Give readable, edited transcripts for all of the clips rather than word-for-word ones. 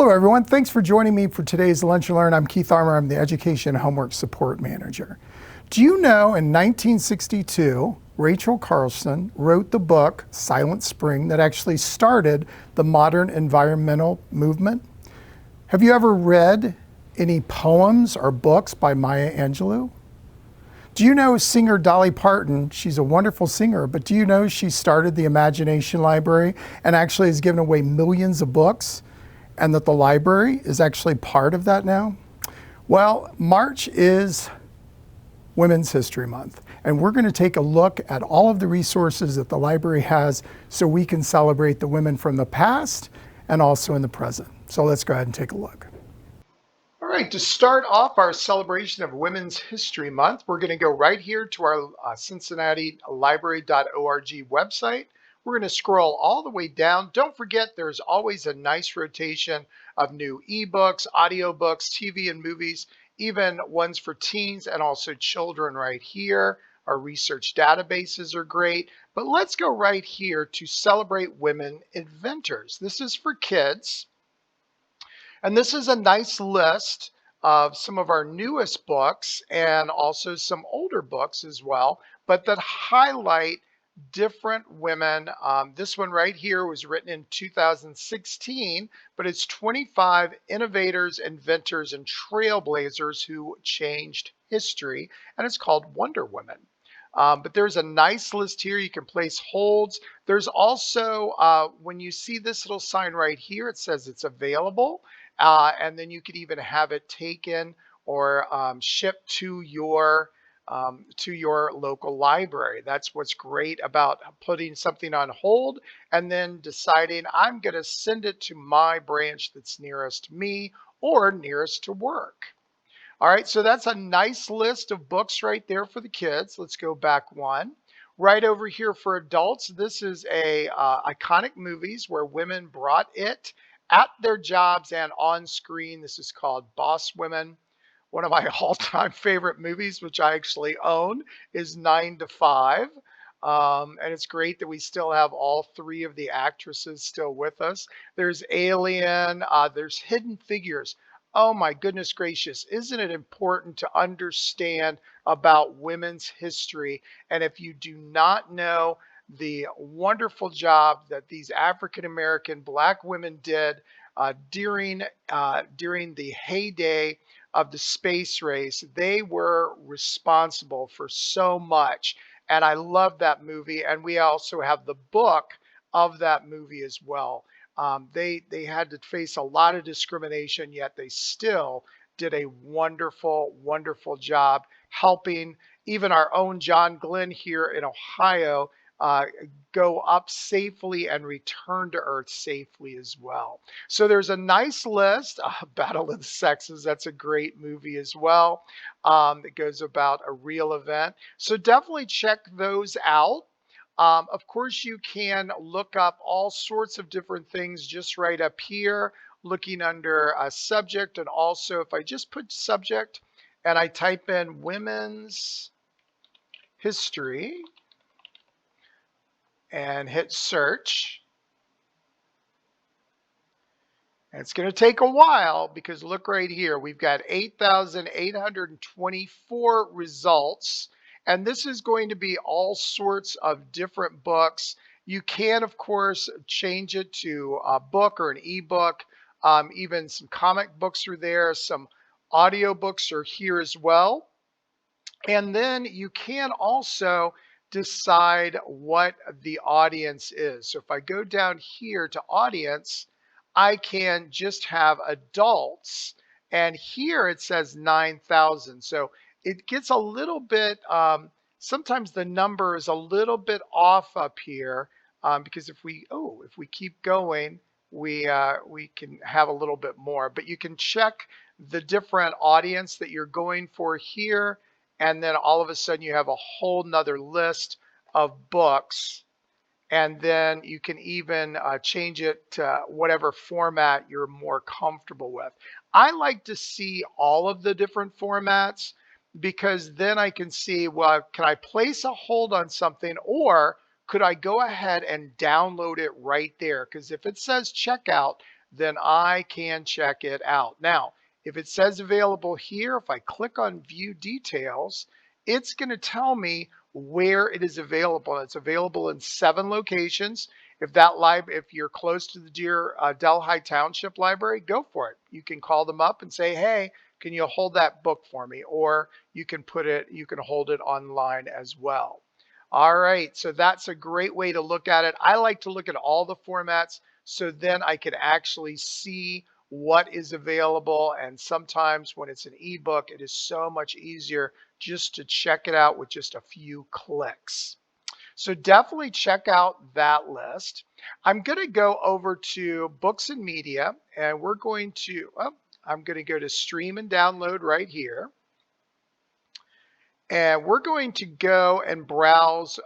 Hello everyone, thanks for joining me for today's Lunch and Learn. I'm Keith Armour, I'm the Education Homework Support Manager. Do you know in 1962, Rachel Carlson wrote the book Silent Spring that actually started the modern environmental movement? Have you ever read any poems or books by Maya Angelou? Do you know singer Dolly Parton? She's a wonderful singer, but do you know she started the Imagination Library and actually has given away millions of books? And that the library is actually part of that now? Well, March is Women's History Month, and we're going to take a look at all of the resources that the library has so we can celebrate the women from the past and also in the present. So let's go ahead and take a look. All right, to start off our celebration of Women's History Month, we're going to go right here to our Cincinnati Library.org website. We're going to scroll all the way down. Don't forget, there's always a nice rotation of new ebooks, audiobooks, TV and movies, even ones for teens and also children right here. Our research databases are great. But let's go right here to celebrate women inventors. This is for kids. And this is a nice list of some of our newest books and also some older books as well, but that highlight different women. This one right here was written in 2016, but it's 25 innovators, inventors, and trailblazers who changed history, and it's called Wonder Women. But there's a nice list here. You can place holds. There's also, when you see this little sign right here, it says it's available. And then you could even have it taken or shipped to your local library. That's what's great about putting something on hold and then deciding I'm going to send it to my branch that's nearest me or nearest to work. All right, so that's a nice list of books right there for the kids. Let's go back one. Right over here for adults, this is a iconic movies where women brought it at their jobs and on screen. This is called Boss Women. One of my all-time favorite movies, which I actually own, is 9 to 5. And it's great that we still have all three of the actresses still with us. There's Alien, there's Hidden Figures. Oh my goodness gracious, isn't it important to understand about women's history? And if you do not know the wonderful job that these African American Black women did during the heyday of the space race, they were responsible for so much. And I love that movie. And we also have the book of that movie as well. They had to face a lot of discrimination, yet they still did a wonderful, wonderful job helping even our own John Glenn here in Ohio go up safely and return to Earth safely as well. So there's a nice list. Battle of the Sexes, that's a great movie as well. It goes about a real event. So definitely check those out. Of course, you can look up all sorts of different things just right up here, looking under a subject. And also, if I just put subject and I type in women's history and hit search, and it's going to take a while because look right here, we've got 8,824 results. And this is going to be all sorts of different books. You can, of course, change it to a book or an ebook. Even some comic books are there. Some audiobooks are here as well. And then you can also decide what the audience is. So if I go down here to audience, I can just have adults. And here it says 9,000. So it gets a little bit, sometimes the number is a little bit off up here because if we keep going, we can have a little bit more. But you can check the different audience that you're going for here. And then all of a sudden you have a whole nother list of books. And then you can even change it to whatever format you're more comfortable with. I like to see all of the different formats because then I can see, well, can I place a hold on something or could I go ahead and download it right there? Because if it says checkout, then I can check it out. Now, if it says available here, if I click on view details, it's going to tell me where it is available. It's available in 7 locations. If you're close to the dear Delhi Township Library, go for it. You can call them up and say, hey, can you hold that book for me? Or you can hold it online as well. All right, so that's a great way to look at it. I like to look at all the formats so then I can actually see what is available. And sometimes when it's an ebook, it is so much easier just to check it out with just a few clicks. So definitely check out that list. I'm going to go over to books and media, and I'm going to go to stream and download right here. And we're going to go and browse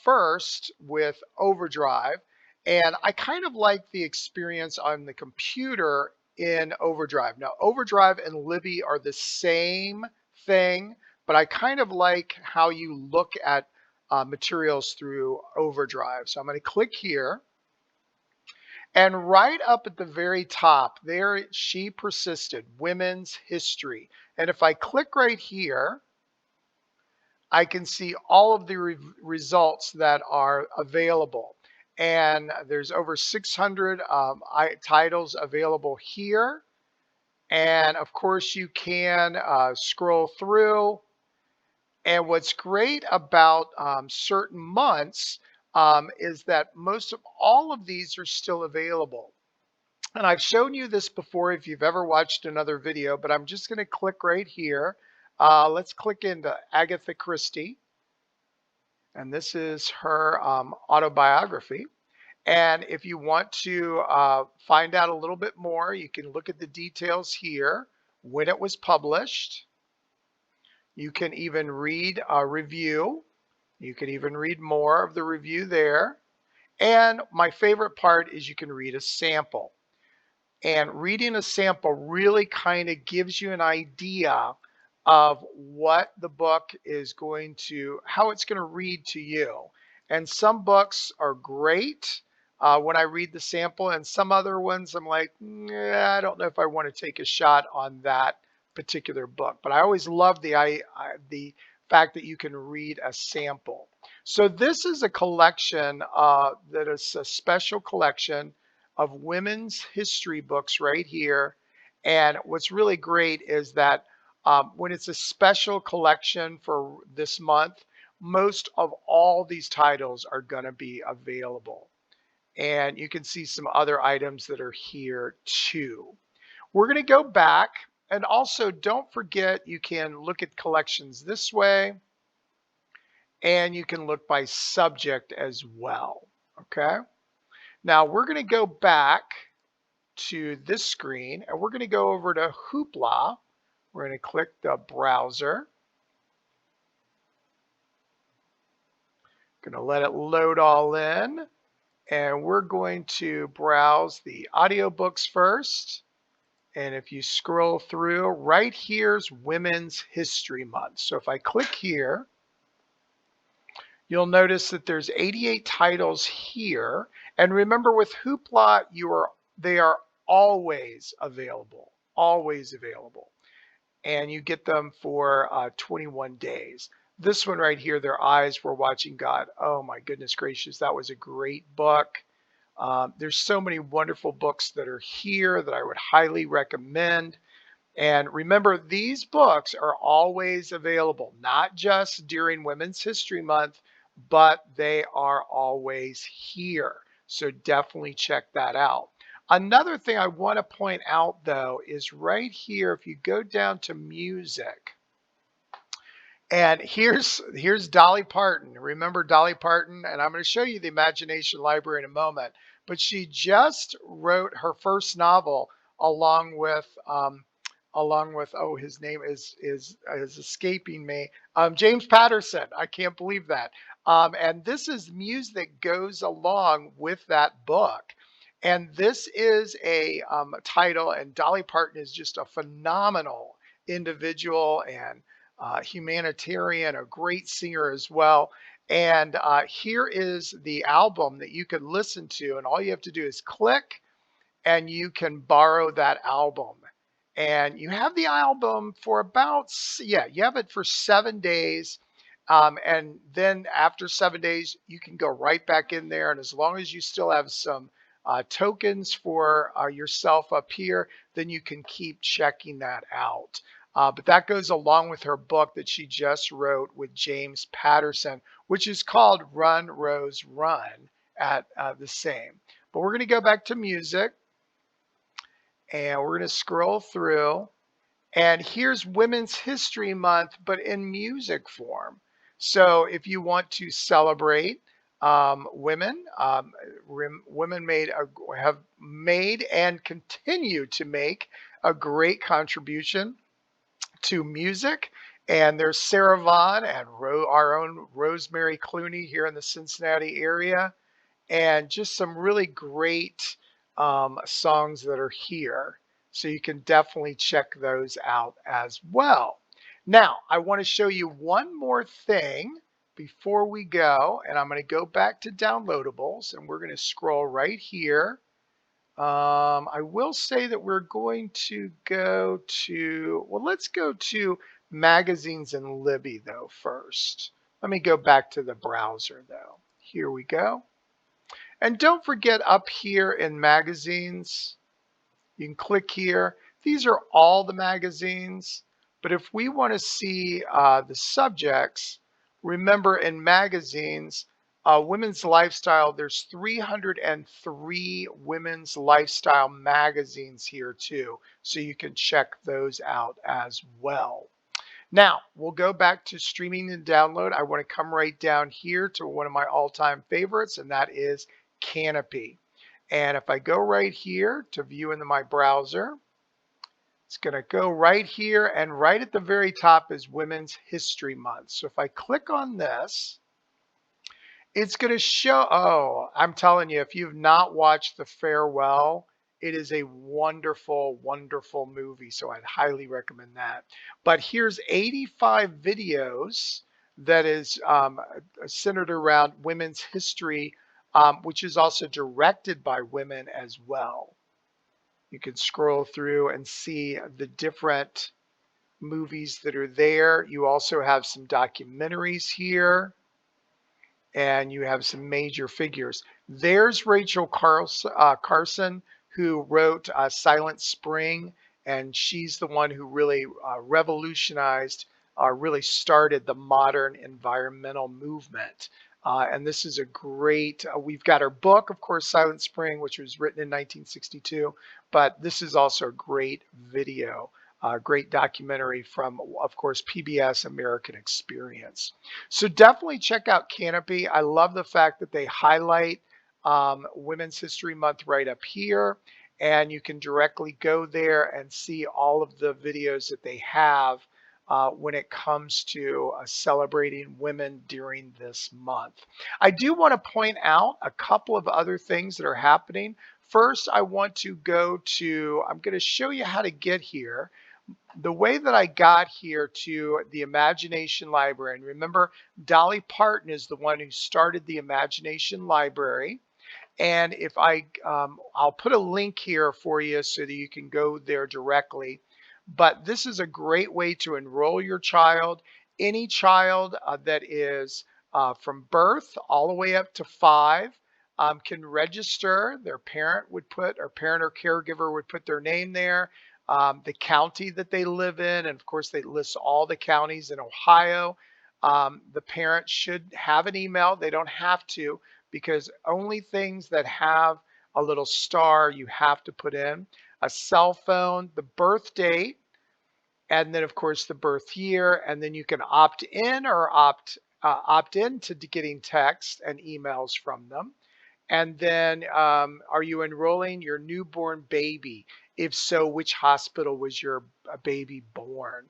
first with Overdrive. And I kind of like the experience on the computer in Overdrive. Now, Overdrive and Libby are the same thing, but I kind of like how you look at materials through Overdrive. So I'm going to click here. And right up at the very top, there She Persisted, Women's History. And if I click right here, I can see all of the results that are available. And there's over 600 titles available here. And of course, you can scroll through. And what's great about certain months is that most of all of these are still available. And I've shown you this before if you've ever watched another video, but I'm just going to click right here. Let's click into Agatha Christie. And this is her autobiography. And if you want to find out a little bit more, you can look at the details here, when it was published. You can even read a review. You can even read more of the review there. And my favorite part is you can read a sample. And reading a sample really kind of gives you an idea of what the book is how it's going to read to you. And some books are great when I read the sample, and some other ones I'm like, I don't know if I want to take a shot on that particular book. But I always love the fact that you can read a sample. So this is a collection that is a special collection of women's history books right here. And what's really great is that when it's a special collection for this month, most of all these titles are going to be available. And you can see some other items that are here too. We're going to go back, and also don't forget you can look at collections this way, and you can look by subject as well. Okay. Now we're going to go back to this screen, and we're going to go over to Hoopla. We're going to click the browser. Going to let it load all in, and we're going to browse the audiobooks first. And if you scroll through, right here's Women's History Month. So if I click here, you'll notice that there's 88 titles here. And remember, with Hoopla, they are always available, and you get them for 21 days. This one right here, Their Eyes Were Watching God. Oh my goodness gracious, that was a great book. There's so many wonderful books that are here that I would highly recommend. And remember, these books are always available, not just during Women's History Month, but they are always here. So definitely check that out. Another thing I want to point out, though, is right here, if you go down to music, and here's Dolly Parton. Remember Dolly Parton? And I'm going to show you the Imagination Library in a moment. But she just wrote her first novel along with his name is escaping me, James Patterson. I can't believe that. And this is music that goes along with that book. And this is a title, and Dolly Parton is just a phenomenal individual and humanitarian, a great singer as well. And here is the album that you can listen to, and all you have to do is click, and you can borrow that album. And you have the album for about, yeah, you have it for 7 days. And then after 7 days, you can go right back in there. And as long as you still have some tokens for yourself up here, then you can keep checking that out. But that goes along with her book that she just wrote with James Patterson, which is called Run, Rose, Run at the same. But we're going to go back to music, and we're going to scroll through. And here's Women's History Month, but in music form. So if you want to celebrate women, women have made and continue to make a great contribution to music. And there's Sarah Vaughan and our own Rosemary Clooney here in the Cincinnati area, and just some really great songs that are here. So you can definitely check those out as well. Now, I want to show you one more thing before we go, and I'm going to go back to downloadables, and we're going to scroll right here. I will say that we're going to go to, well, let's go to magazines and Libby though first. Let me go back to the browser though. Here we go. And don't forget up here in magazines, you can click here. These are all the magazines, but if we want to see the subjects, remember in magazines, women's lifestyle, there's 303 women's lifestyle magazines here too. So you can check those out as well. Now, we'll go back to streaming and download. I want to come right down here to one of my all-time favorites, and that is Kanopy. And if I go right here to view into my browser, it's going to go right here, and right at the very top is Women's History Month. So if I click on this, it's going to show, oh, I'm telling you, if you've not watched The Farewell, it is a wonderful, wonderful movie. So I'd highly recommend that. But here's 85 videos that is centered around women's history, which is also directed by women as well. You can scroll through and see the different movies that are there. You also have some documentaries here, and you have some major figures. There's Rachel Carson, who wrote Silent Spring, and she's the one who really revolutionized, really started the modern environmental movement. And this is a great, we've got her book, of course, Silent Spring, which was written in 1962, but this is also a great video. Great documentary from, of course, PBS American Experience. So definitely check out Kanopy. I love the fact that they highlight Women's History Month right up here, and you can directly go there and see all of the videos that they have when it comes to celebrating women during this month. I do want to point out a couple of other things that are happening. First, I want to go to, I'm going to show you how to get here. The way that I got here to the Imagination Library, and remember, Dolly Parton is the one who started the Imagination Library. And if I'll put a link here for you so that you can go there directly. But this is a great way to enroll your child. Any child that is from birth all the way up to 5 can register. Their parent would put, or parent or caregiver would put their name there. The county that they live in, and of course they list all the counties in Ohio. The parent should have an email. They don't have to, because only things that have a little star you have to put in. A cell phone, the birth date, and then of course the birth year, and then you can opt in or opt into getting text and emails from them. And then are you enrolling your newborn baby? If so, which hospital was your baby born?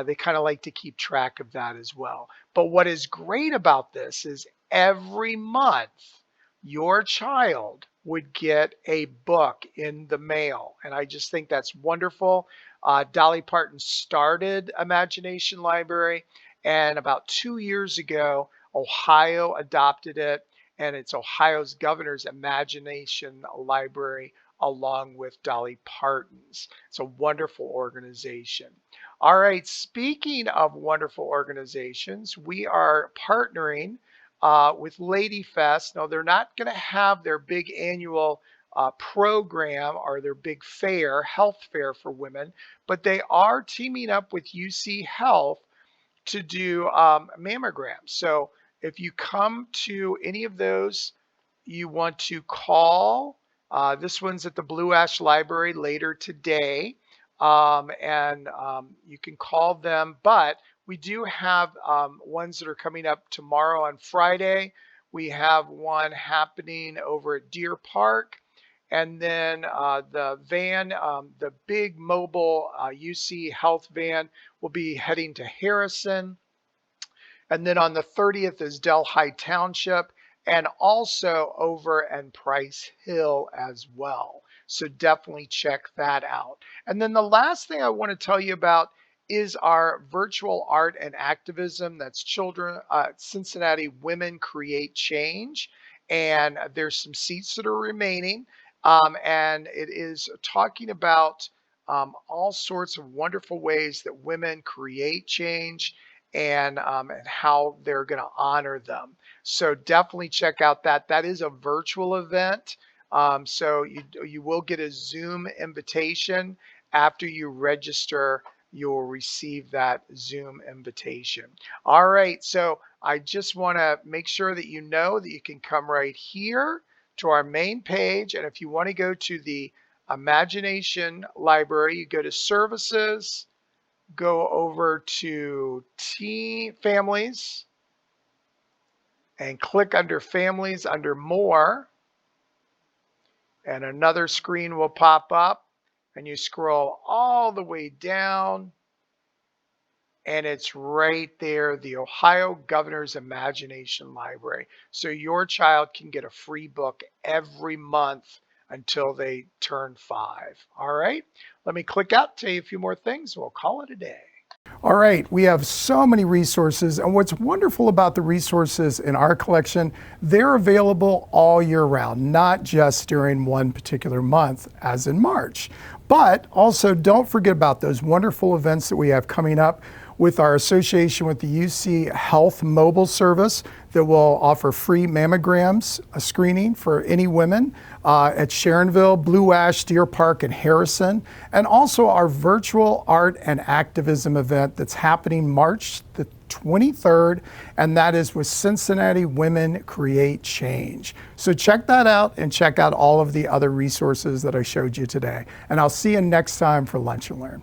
They kind of like to keep track of that as well. But what is great about this is every month your child would get a book in the mail. And I just think that's wonderful. Dolly Parton started Imagination Library, and about 2 years ago, Ohio adopted it. And it's Ohio's governor's Imagination Library along with Dolly Parton's. It's a wonderful organization. All right, speaking of wonderful organizations, we are partnering with LadyFest. Now, they're not going to have their big annual program or their big fair, health fair for women, but they are teaming up with UC Health to do mammograms. So if you come to any of those, you want to call. This one's at the Blue Ash Library later today, and you can call them. But we do have ones that are coming up tomorrow on Friday. We have one happening over at Deer Park. And then the van, the big mobile UC Health van, will be heading to Harrison. And then on the 30th is Delhi Township, and also over in Price Hill as well. So definitely check that out. And then the last thing I want to tell you about is our virtual art and activism. That's Cincinnati Women Create Change. And there's some seats that are remaining. And it is talking about all sorts of wonderful ways that women create change and how they're going to honor them. So definitely check out that. That is a virtual event. So you will get a Zoom invitation. After you register, you will receive that Zoom invitation. All right, so I just want to make sure that you know that you can come right here to our main page. And if you want to go to the Imagination Library, you go to Services, go over to Families, and click under Families under More, and another screen will pop up, and you scroll all the way down, and it's right there, the Ohio Governor's Imagination Library. So your child can get a free book every month until they turn 5. All right, let me click out, tell you a few more things, we'll call it a day. All right, we have so many resources, and what's wonderful about the resources in our collection, they're available all year round, not just during one particular month, as in March. But also don't forget about those wonderful events that we have coming up with our association with the UC Health mobile service that will offer free mammograms, a screening for any women at Sharonville, Blue Ash, Deer Park, and Harrison, and also our virtual art and activism event that's happening March the 23rd, and that is with Cincinnati Women Create Change. So check that out and check out all of the other resources that I showed you today. And I'll see you next time for Lunch and Learn.